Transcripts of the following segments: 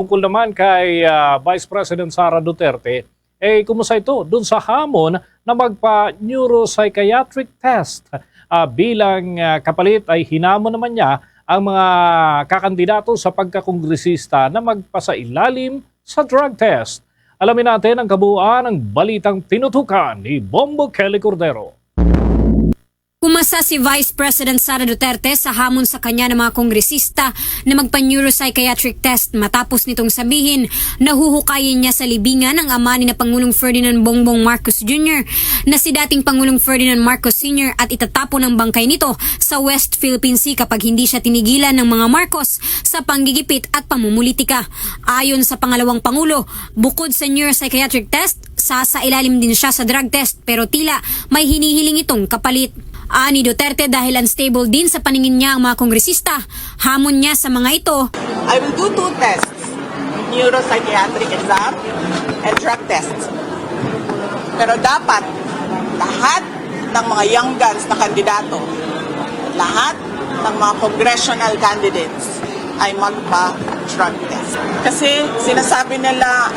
Tungkol naman kay Vice President Sara Duterte, kumusta ito dun sa hamon na magpa-neuropsychiatric test? Bilang kapalit ay hinamon naman niya ang mga kakandidato sa pagkakongresista na magpasailalim sa drug test. Alamin natin ang kabuuan ng balitang tinutukan ni Bombo Kelly Cordero. Kumasa si Vice President Sara Duterte sa hamon sa kanya ng mga kongresista na magpa-neuropsychiatric test matapos nitong sabihin na huhukayin niya sa libingan ang ama ni na Pangulong Ferdinand Bongbong Marcos Jr. na si dating Pangulong Ferdinand Marcos Sr. at itatapon ang bangkay nito sa West Philippine Sea kapag hindi siya tinigilan ng mga Marcos sa panggigipit at pamumulitika. Ayon sa pangalawang Pangulo, bukod sa neuropsychiatric test, sasailalim din siya sa drug test pero tila may hinihiling itong kapalit. Ani Duterte dahil unstable din sa paningin niya ang mga kongresista, hamon niya sa mga ito. I will do 2 tests, neuropsychiatric exam and drug tests. Pero dapat lahat ng mga young guns na kandidato, lahat ng mga congressional candidates ay magpa-drug test. Kasi sinasabi nila,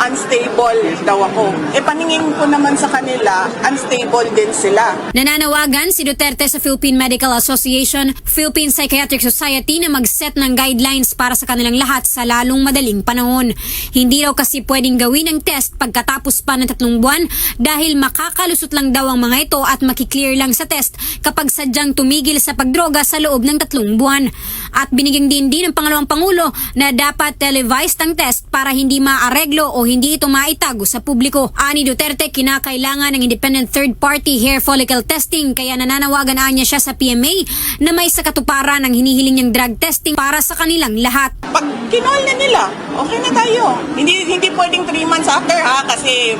unstable daw ako. Paningin ko naman sa kanila, unstable din sila. Nananawagan si Duterte sa Philippine Medical Association, Philippine Psychiatric Society na mag-set ng guidelines para sa kanilang lahat sa lalong madaling panahon. Hindi raw kasi pwedeng gawin ang test pagkatapos pa ng 3 buwan dahil makakalusot lang daw ang mga ito at makiklear lang sa test kapag sadyang tumigil sa pagdroga sa loob ng 3 buwan. At binigyan din ng pangalawang Pangulo na dapat televised ang test para hindi maareglo o hindi ito maitago sa publiko. Ani Duterte, kinakailangan ng independent third-party hair follicle testing kaya nananawagan niya siya sa PMA na may sakatuparan ng hinihiling niyang drug testing para sa kanilang lahat. Pag kinol na nila, okay na tayo. Hindi pwedeng 3 months after kasi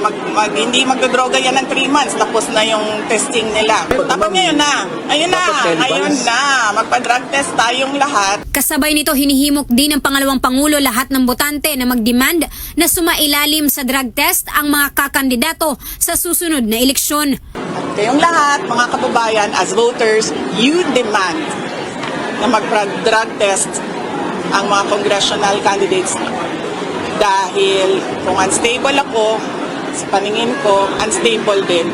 hindi magdodroga yan ng 3 months tapos na yung testing nila. Tapos ngayon na. Ayun na. Magpa-drug test tayong lahat. Kasabay nito, hinihimok din ng pangalawang Pangulo lahat ng botante na mag-demand na sumailalim sa drug test ang mga kakandidato sa susunod na eleksyon. At kayong lahat, mga kababayan, as voters, you demand na mag-drug test ang mga congressional candidates dahil kung unstable ako, sa paningin ko, unstable din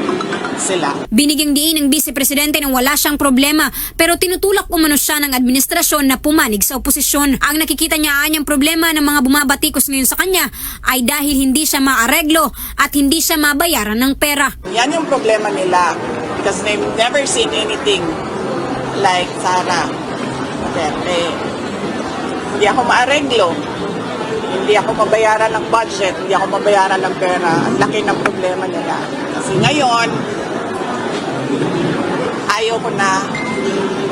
sila. Binigyang diin ng Vice Presidente na wala siyang problema pero tinutulak umano siya ng administrasyon na pumanig sa oposisyon. Ang nakikita niya anyang problema ng mga bumabatikos ngayon sa kanya ay dahil hindi siya maareglo at hindi siya mabayaran ng pera. Yan yung problema nila because they've never seen anything like Sara Duterte. Hindi ako maareglo. Hindi ako mabayaran ng budget, hindi ako mabayaran ng pera. Ang laki ng problema nila. Kasi ngayon, ayaw ko na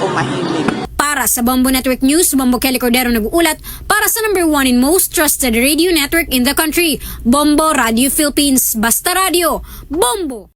umahimik. Para sa Bombo Network News, Bombo Kelly Cordero nag-uulat para sa number 1 and most trusted radio network in the country, Bombo Radio Philippines. Basta Radio, Bombo!